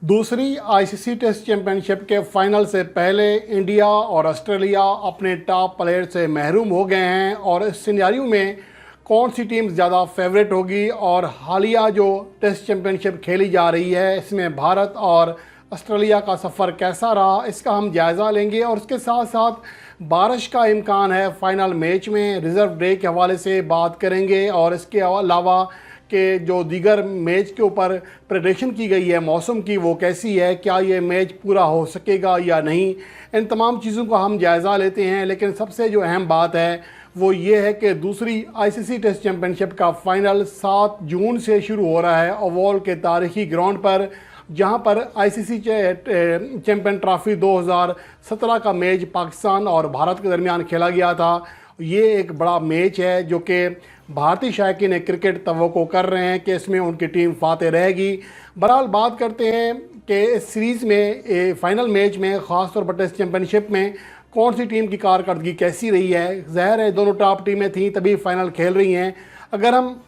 दूसरी ICC test championship के final से पहले इंडिया और ऑस्ट्रेलिया अपने टॉप प्लेयर से महरूम हो गए हैं और इस सिनेरियो में कौन सी टीम ज़्यादा फेवरेट होगी और हालिया जो टेस्ट चैंपियनशिप खेली जा रही है इसमें भारत और ऑस्ट्रेलिया का सफ़र कैसा रहा, इसका हम जायज़ा लेंगे। और इसके साथ साथ बारिश का इम्कान है फाइनल मैच में, रिज़र्व डे के हवाले से बात करेंगे और इसके अलावा कि जो दीगर मैच के ऊपर प्रेडिक्शन की गई है मौसम की वो कैसी है, क्या ये मैच पूरा हो सकेगा या नहीं, इन तमाम चीज़ों का हम जायज़ा लेते हैं। लेकिन सबसे जो अहम बात है वो ये है कि दूसरी आईसीसी टेस्ट चैंपियनशिप का फ़ाइनल 7 जून से शुरू हो रहा है ओवल के तारीखी ग्राउंड पर, जहां पर आईसीसी चैंपियन ट्रॉफी 2017 का मैच पाकिस्तान और भारत के दरमियान खेला गया था। ये एक बड़ा मैच है जो कि भारतीय शायकीन क्रिकेट तवक्को कर रहे हैं कि इसमें उनकी टीम फातेह रहेगी। बहरहाल बात करते हैं कि इस सीरीज़ में फ़ाइनल मैच में ख़ास तौर पर टेस्ट चैंपियनशिप में कौन सी टीम की कारकर्दगी कैसी रही है। ज़ाहिर है दोनों टॉप टीमें थीं तभी फ़ाइनल खेल रही हैं। अगर हम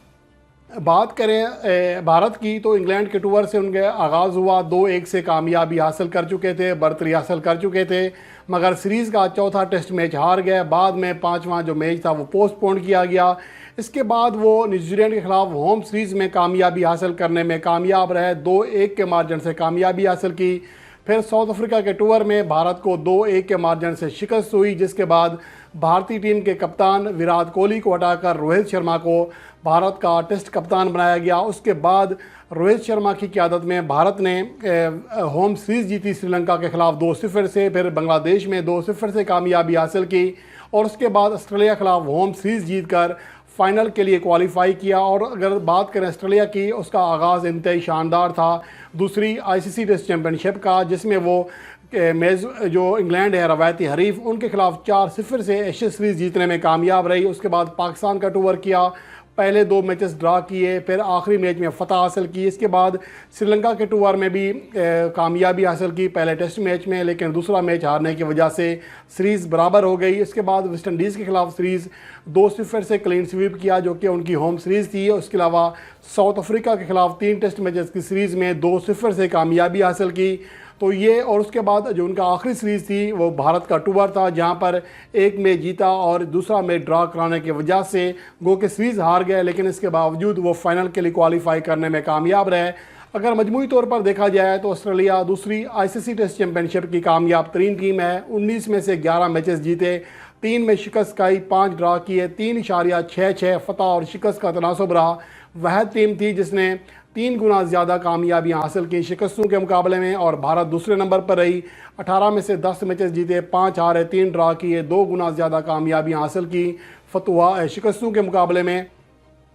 बात करें भारत की तो इंग्लैंड के टूर से उनका आगाज़ हुआ, 2-1 से कामयाबी हासिल कर चुके थे, बर्तरी हासिल कर चुके थे, मगर सीरीज़ का चौथा टेस्ट मैच हार गए। बाद में पांचवा जो मैच था वो पोस्टपोन किया गया। इसके बाद वो न्यूजीलैंड के ख़िलाफ़ होम सीरीज़ में कामयाबी हासिल करने में कामयाब रहे, 2-1 के मार्जिन से कामयाबी हासिल की। फिर साउथ अफ्रीका के टूर में भारत को 2-1 के मार्जिन से शिकस्त हुई, जिसके बाद भारतीय टीम के कप्तान विराट कोहली को हटाकर रोहित शर्मा को भारत का टेस्ट कप्तान बनाया गया। उसके बाद रोहित शर्मा की क़यादत में भारत ने होम सीरीज़ जीती श्रीलंका के ख़िलाफ़ 2-0 से, फिर बांग्लादेश में 2-0 से कामयाबी हासिल की और उसके बाद ऑस्ट्रेलिया के ख़िलाफ़ होम सीरीज़ जीतकर फ़ाइनल के लिए क्वालिफाई किया। और अगर बात करें ऑस्ट्रेलिया की, उसका आगाज़ इंतहाई शानदार था दूसरी आईसीसी टेस्ट चैंपियनशिप का, जिसमें वो मैच जो इंग्लैंड है रवायती हरीफ उनके खिलाफ 4-0 से एशेज़ सीरीज़ जीतने में कामयाब रही। उसके बाद पाकिस्तान का टूर किया, पहले 2 मैचेस ड्रा किए, फिर आखिरी मैच में फ़तह हासिल की। इसके बाद श्रीलंका के टूर में भी कामयाबी हासिल की पहले टेस्ट मैच में, लेकिन दूसरा मैच हारने की वजह से सीरीज़ बराबर हो गई। इसके बाद वेस्ट इंडीज़ के ख़िलाफ़ सीरीज़ 2-0 से क्लीन स्वीप किया जो कि उनकी होम सीरीज़ थी। उसके अलावा साउथ अफ्रीका के ख़िलाफ़ 3 टेस्ट मैचेस की सीरीज़ में 2-0 से कामयाबी हासिल की। तो ये और उसके बाद जो उनका आखिरी सीरीज़ थी वो भारत का टूर था, जहां पर एक मैच जीता और दूसरा मैच ड्रा कराने की वजह से गो के सीरीज़ हार गए, लेकिन इसके बावजूद वो फाइनल के लिए क्वालिफाई करने में कामयाब रहे। अगर मजमूई तौर पर देखा जाए तो ऑस्ट्रेलिया दूसरी आईसीसी टेस्ट चैंपियनशिप की कामयाब तरीन टीम है। 19 में से 11 मैचेस जीते, 3 में शिकस्त खाई, 5 ड्रा किए, 3.66 फतह और शिकस्त का तनासब रहा। वह टीम थी जिसने 3 गुना ज़्यादा कामयाबियाँ हासिल की शिकस्तों के मुकाबले में, और भारत दूसरे नंबर पर रही। 18 में से 10 मैचेस जीते, 5 हारे, 3 ड्रा किए, 2 गुना ज़्यादा कामयाबियाँ हासिल की फतवा शिकस्तों के मुकाबले में।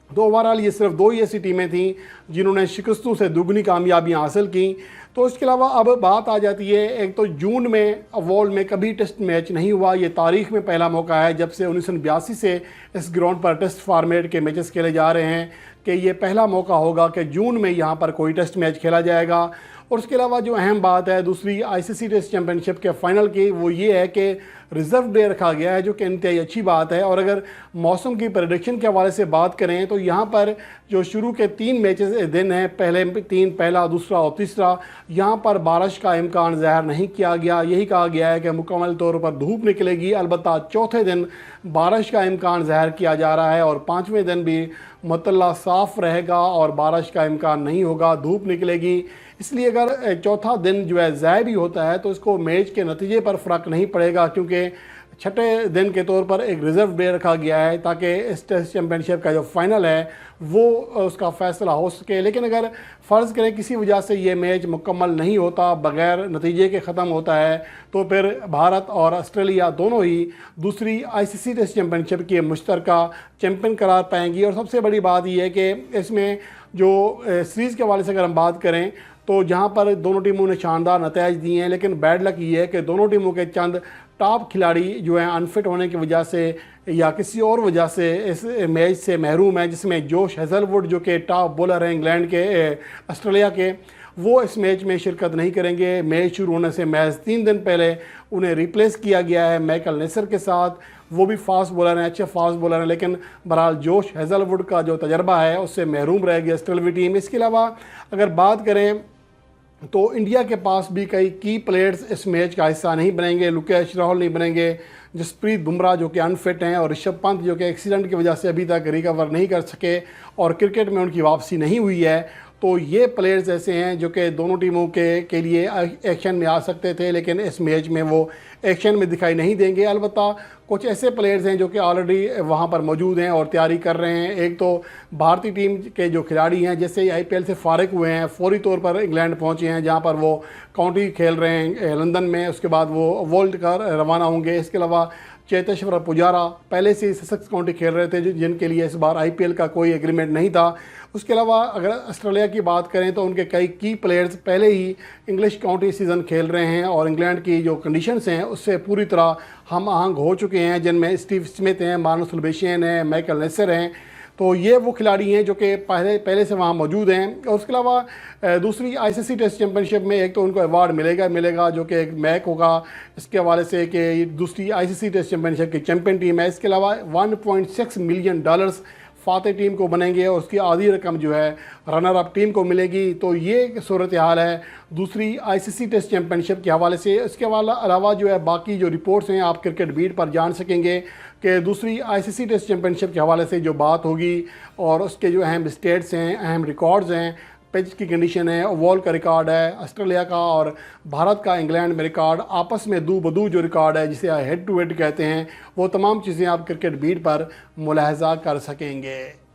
तो ओवरऑल ये सिर्फ 2 ही ऐसी टीमें थीं जिन्होंने शिकस्तों से दुगनी कामयाबियाँ हासिल की। तो इसके अलावा अब बात आ जाती है, एक तो जून में वर्ल्ड में कभी टेस्ट मैच नहीं हुआ, ये तारीख में पहला मौका है जब से 1982 से इस ग्राउंड पर टेस्ट फॉर्मेट के मैचेस खेले जा रहे हैं कि ये पहला मौका होगा कि जून में यहाँ पर कोई टेस्ट मैच खेला जाएगा। और उसके अलावा जो अहम बात है दूसरी आईसीसी टेस्ट चैंपियनशिप के फाइनल की, वो ये है कि रिज़र्व डे रखा गया है, जो कि इंतहाई अच्छी बात है। और अगर मौसम की प्रेडिक्शन के हवाले से बात करें तो यहाँ पर जो शुरू के 3 मैचेस दिन हैं, पहले 3, पहला, दूसरा और तीसरा, यहाँ पर बारिश का इम्कान ज़ाहिर नहीं किया गया। यही कहा गया है कि मुकम्मल तौर पर धूप निकलेगी, अलबत्ता चौथे दिन बारिश का इम्कान ज़ाहिर किया जा रहा है और 5वें दिन भी मतल्ला साफ़ रहेगा और बारिश का इम्कान नहीं होगा, धूप निकलेगी। इसलिए अगर चौथा दिन जो है ज़ाय भी होता है तो इसको मैच के नतीजे पर फ़र्क नहीं पड़ेगा, क्योंकि छठे दिन के तौर पर एक रिज़र्व डे रखा गया है ताकि इस टेस्ट चैंपियनशिप का जो फाइनल है वो उसका फ़ैसला हो सके। लेकिन अगर फ़र्ज़ करें किसी वजह से ये मैच मुकम्मल नहीं होता, बग़ैर नतीजे के ख़त्म होता है, तो फिर भारत और ऑस्ट्रेलिया दोनों ही दूसरी आईसीसी टेस्ट चैंपियनशिप की मुश्तरका चैंपियन करार पाएंगी। और सबसे बड़ी बात यह है कि इसमें जो सीरीज़ के हवाले से अगर हम बात करें तो जहां पर दोनों टीमों ने शानदार नतीजे दिए हैं, लेकिन बैड लक ये है कि दोनों टीमों के चंद टॉप खिलाड़ी जो हैं अनफिट होने की वजह से या किसी और वजह से इस मैच से महरूम है, जिसमें जोश हेज़लवुड जो कि टॉप बॉलर हैं इंग्लैंड के ऑस्ट्रेलिया के, वो इस मैच में शिरकत नहीं करेंगे। मैच शुरू होने से महज 3 दिन पहले उन्हें रिप्लेस किया गया है माइकल नेसर के साथ। वो भी फास्ट बॉलर हैं, अच्छे फास्ट बॉलर हैं, लेकिन बहरहाल जोश हेज़लवुड का जो तजर्बा है उससे महरूम रह गई ऑस्ट्रेलवी टीम। इसके अलावा अगर बात करें तो इंडिया के पास भी कई की प्लेयर्स इस मैच का हिस्सा नहीं बनेंगे। लोकेश राहुल नहीं बनेंगे, जसप्रीत बुमराह जो कि अनफिट हैं, और ऋषभ पंत जो कि एक्सीडेंट की वजह से अभी तक रिकवर नहीं कर सके और क्रिकेट में उनकी वापसी नहीं हुई है। तो ये प्लेयर्स ऐसे हैं जो कि दोनों टीमों के लिए एक्शन में आ सकते थे, लेकिन इस मैच में वो एक्शन में दिखाई नहीं देंगे। अलबत्ता कुछ ऐसे प्लेयर्स हैं जो कि ऑलरेडी वहाँ पर मौजूद हैं और तैयारी कर रहे हैं। एक तो भारतीय टीम के जो खिलाड़ी हैं, जैसे ही आईपीएल से फारिग हुए हैं, फौरी तौर पर इंग्लैंड पहुँचे हैं जहाँ पर वो काउंटी खेल रहे हैं लंदन में। उसके बाद वो वर्ल्ड का रवाना होंगे। इसके अलावा चेतेश्वर पुजारा पहले से ही ससेक्स काउंटी खेल रहे थे, जिनके लिए इस बार आईपीएल का कोई एग्रीमेंट नहीं था। उसके अलावा अगर ऑस्ट्रेलिया की बात करें तो उनके कई की प्लेयर्स पहले ही इंग्लिश काउंटी सीज़न खेल रहे हैं और इंग्लैंड की जो कंडीशंस हैं उससे पूरी तरह हम आहंग हो चुके हैं, जिनमें स्टीव स्मिथ हैं, मार्नस लुबेशियन हैं, माइकल नेसर हैं। तो ये वो खिलाड़ी हैं जो कि पहले से वहाँ मौजूद हैं। और उसके अलावा दूसरी आईसीसी टेस्ट चैंपियनशिप में एक तो उनको अवार्ड मिलेगा जो कि एक मैक होगा इसके हवाले से कि दूसरी आईसीसी टेस्ट चैंपियनशिप की चैंपियन टीम है। इसके अलावा $1.6 मिलियन फातह टीम को बनेंगे और उसकी आधी रकम जो है रनर अप टीम को मिलेगी। तो ये सूरत हाल है दूसरी आईसीसी टेस्ट चैंपियनशिप के हवाले से। इसके अलावा जो है बाकी जो रिपोर्ट्स हैं आप क्रिकेट बीट पर जान सकेंगे कि दूसरी आईसीसी टेस्ट चैंपियनशिप के हवाले से जो बात होगी और उसके जो अहम स्टेट्स हैं, अहम रिकॉर्ड्स हैं, पिच की कंडीशन है, ओवल का रिकॉर्ड है, ऑस्ट्रेलिया का और भारत का इंग्लैंड में रिकॉर्ड, आपस में दू बदू जो रिकॉर्ड है जिसे हेड टू हेड कहते हैं, वो तमाम चीज़ें आप क्रिकेट बीट पर मुलाहजा कर सकेंगे।